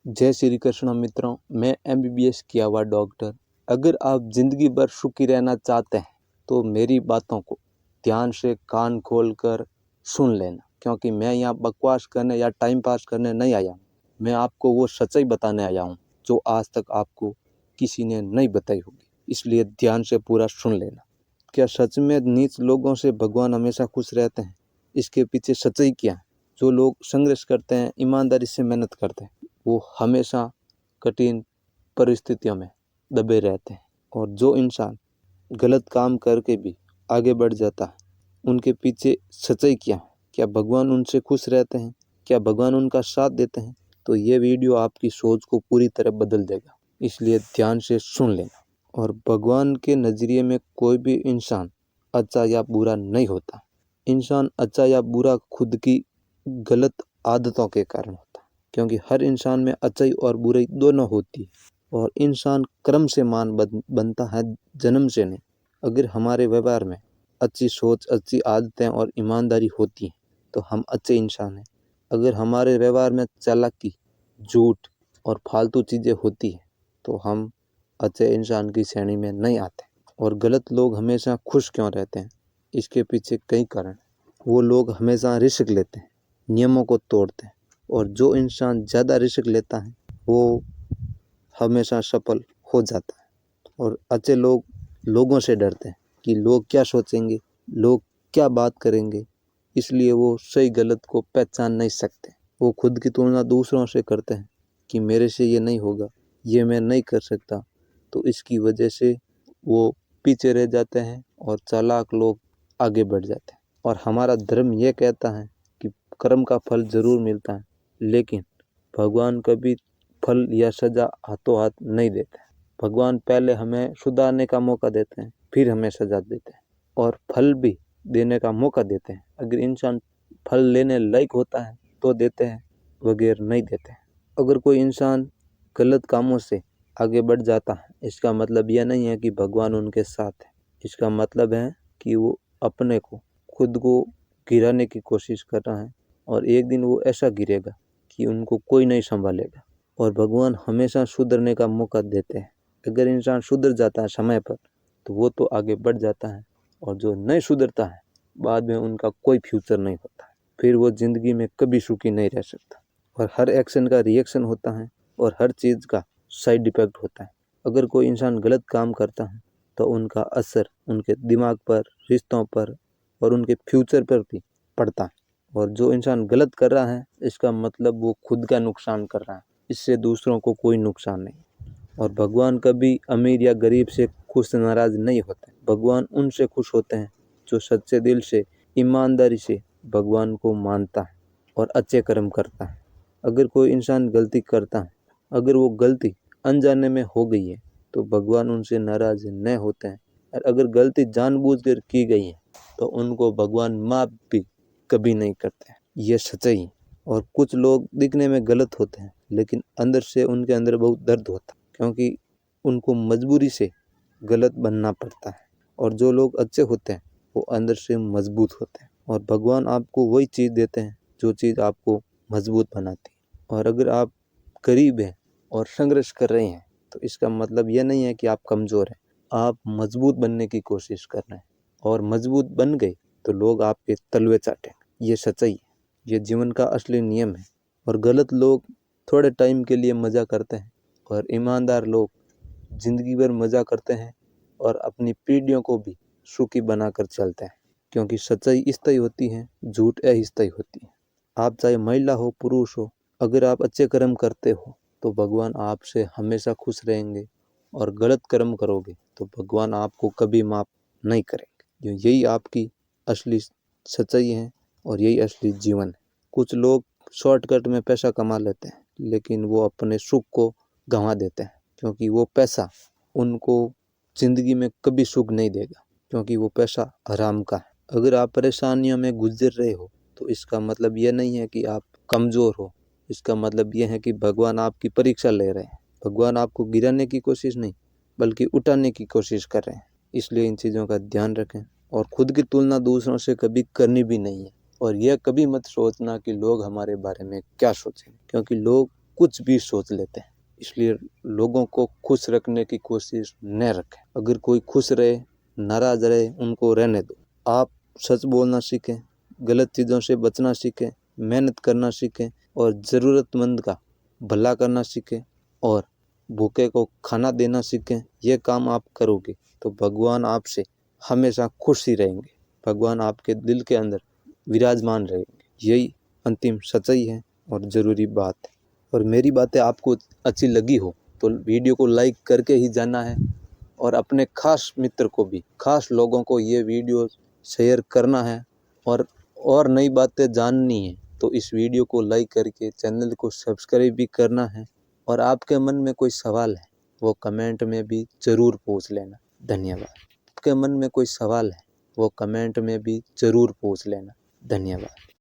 जय श्री कृष्ण मित्रों, मैं एमबीबीएस किया हुआ डॉक्टर। अगर आप जिंदगी भर सुखी रहना चाहते हैं तो मेरी बातों को ध्यान से कान खोल कर सुन लेना, क्योंकि मैं यहाँ बकवास करने या टाइम पास करने नहीं आया हूँ। मैं आपको वो सच्चाई बताने आया हूँ जो आज तक आपको किसी ने नहीं बताई होगी, इसलिए ध्यान से पूरा सुन लेना। क्या सच में नीच लोगों से भगवान हमेशा खुश रहते हैं? इसके पीछे सच्चाई क्या है? जो लोग संघर्ष करते हैं, ईमानदारी से मेहनत करते हैं, वो हमेशा कठिन परिस्थितियों में दबे रहते हैं। और जो इंसान गलत काम करके भी आगे बढ़ जाता है, उनके पीछे सच्चाई क्या है? क्या भगवान उनसे खुश रहते हैं? क्या भगवान उनका साथ देते हैं? तो ये वीडियो आपकी सोच को पूरी तरह बदल देगा, इसलिए ध्यान से सुन लेना। और भगवान के नज़रिए में कोई भी इंसान अच्छा या बुरा नहीं होता। इंसान अच्छा या बुरा खुद की गलत आदतों के कारण होता है, क्योंकि हर इंसान में अच्छाई और बुराई दोनों होती है। और इंसान कर्म से मान बनता है, जन्म से नहीं। अगर हमारे व्यवहार में अच्छी सोच, अच्छी आदतें और ईमानदारी होती है तो हम अच्छे इंसान हैं। अगर हमारे व्यवहार में चालाकी, झूठ और फालतू चीज़ें होती हैं तो हम अच्छे इंसान की श्रेणी में नहीं आते। और गलत लोग हमेशा खुश क्यों रहते हैं? इसके पीछे कई कारण। वो लोग हमेशा रिस्क लेते हैं, नियमों को तोड़ते हैं, और जो इंसान ज़्यादा रिस्क लेता है वो हमेशा सफल हो जाता है। और अच्छे लोग लोगों से डरते हैं कि लोग क्या सोचेंगे, लोग क्या बात करेंगे, इसलिए वो सही गलत को पहचान नहीं सकते। वो खुद की तुलना दूसरों से करते हैं कि मेरे से ये नहीं होगा, ये मैं नहीं कर सकता, तो इसकी वजह से वो पीछे रह जाते हैं और चालाक लोग आगे बढ़ जाते हैं। और हमारा धर्म ये कहता है कि कर्म का फल ज़रूर मिलता है, लेकिन भगवान कभी फल या सज़ा हाथों हाथ नहीं देते। भगवान पहले हमें सुधारने का मौका देते हैं, फिर हमें सज़ा देते हैं, और फल भी देने का मौका देते हैं। अगर इंसान फल लेने लायक होता है तो देते हैं, वगैर नहीं देते हैं। अगर कोई इंसान गलत कामों से आगे बढ़ जाता है, इसका मतलब यह नहीं है कि भगवान उनके साथ है। इसका मतलब है कि वो अपने को, खुद को गिराने की कोशिश कर रहा है, और एक दिन वो ऐसा गिरेगा कि उनको कोई नहीं संभालेगा। और भगवान हमेशा सुधरने का मौका देते हैं। अगर इंसान सुधर जाता है समय पर तो वो तो आगे बढ़ जाता है, और जो नहीं सुधरता है बाद में उनका कोई फ्यूचर नहीं होता है, फिर वो ज़िंदगी में कभी सुखी नहीं रह सकता। और हर एक्शन का रिएक्शन होता है, और हर चीज़ का साइड इफ़ेक्ट होता है। अगर कोई इंसान गलत काम करता है तो उनका असर उनके दिमाग पर, रिश्तों पर और उनके फ्यूचर पर भी पड़ता है। और जो इंसान गलत कर रहा है, इसका मतलब वो खुद का नुकसान कर रहा है, इससे दूसरों को कोई नुकसान नहीं। और भगवान कभी अमीर या गरीब से खुश नाराज नहीं होते। भगवान उनसे खुश होते हैं जो सच्चे दिल से, ईमानदारी से भगवान को मानता है और अच्छे कर्म करता है। अगर कोई इंसान गलती करता है, अगर वो गलती अनजाने में हो गई है तो भगवान उनसे नाराज न होते हैं। और अगर गलती जानबूझकर की गई है तो उनको भगवान माफ़ भी कभी नहीं करते हैं। ये सच्चाई है। और कुछ लोग दिखने में गलत होते हैं, लेकिन अंदर से उनके अंदर बहुत दर्द होता है, क्योंकि उनको मजबूरी से गलत बनना पड़ता है। और जो लोग अच्छे होते हैं वो अंदर से मजबूत होते हैं। और भगवान आपको वही चीज़ देते हैं जो चीज़ आपको मजबूत बनाती है। और अगर आप गरीब हैं और संघर्ष कर रहे हैं तो इसका मतलब यह नहीं है कि आप कमज़ोर हैं। आप मजबूत बनने की कोशिश कर रहे हैं, और मजबूत बन गए तो लोग आपके तलवे चाटेंगे। ये सच्चाई है, ये जीवन का असली नियम है। और गलत लोग थोड़े टाइम के लिए मज़ा करते हैं, और ईमानदार लोग ज़िंदगी भर मज़ा करते हैं और अपनी पीढ़ियों को भी सुखी बनाकर चलते हैं। क्योंकि सच्चाई स्थायी होती है, झूठ अस्थायी होती है। आप चाहे महिला हो, पुरुष हो, अगर आप अच्छे कर्म करते हो तो भगवान आपसे हमेशा खुश रहेंगे, और गलत कर्म करोगे तो भगवान आपको कभी माफ़ नहीं करेंगे। यही आपकी असली सच्चाई है और यही असली जीवन है। कुछ लोग शॉर्टकट में पैसा कमा लेते हैं, लेकिन वो अपने सुख को गंवा देते हैं, क्योंकि वो पैसा उनको ज़िंदगी में कभी सुख नहीं देगा, क्योंकि वो पैसा हराम का है। अगर आप परेशानियों में गुजर रहे हो तो इसका मतलब यह नहीं है कि आप कमज़ोर हो। इसका मतलब यह है कि भगवान आपकी परीक्षा ले रहे हैं। भगवान आपको गिराने की कोशिश नहीं, बल्कि उठाने की कोशिश कर रहे हैं। इसलिए इन चीज़ों का ध्यान रखें, और खुद की तुलना दूसरों से कभी करनी भी नहीं है। और यह कभी मत सोचना कि लोग हमारे बारे में क्या सोचेंगे, क्योंकि लोग कुछ भी सोच लेते हैं। इसलिए लोगों को खुश रखने की कोशिश न रखें। अगर कोई खुश रहे, नाराज रहे, उनको रहने दो। आप सच बोलना सीखें, गलत चीज़ों से बचना सीखें, मेहनत करना सीखें और ज़रूरतमंद का भला करना सीखें और भूखे को खाना देना सीखें। ये काम आप करोगे तो भगवान आपसे हमेशा खुश ही रहेंगे। भगवान आपके दिल के अंदर विराजमान रहेंगे। यही अंतिम सच्चाई है और ज़रूरी बात है। और मेरी बातें आपको अच्छी लगी हो तो वीडियो को लाइक करके ही जाना है और अपने खास मित्र को भी, खास लोगों को ये वीडियो शेयर करना है। और नई बातें जाननी है तो इस वीडियो को लाइक करके चैनल को सब्सक्राइब भी करना है। और आपके मन में कोई सवाल है वो कमेंट में भी ज़रूर पूछ लेना। धन्यवाद। आपके मन में कोई सवाल है वो कमेंट में भी ज़रूर पूछ लेना। धन्यवाद।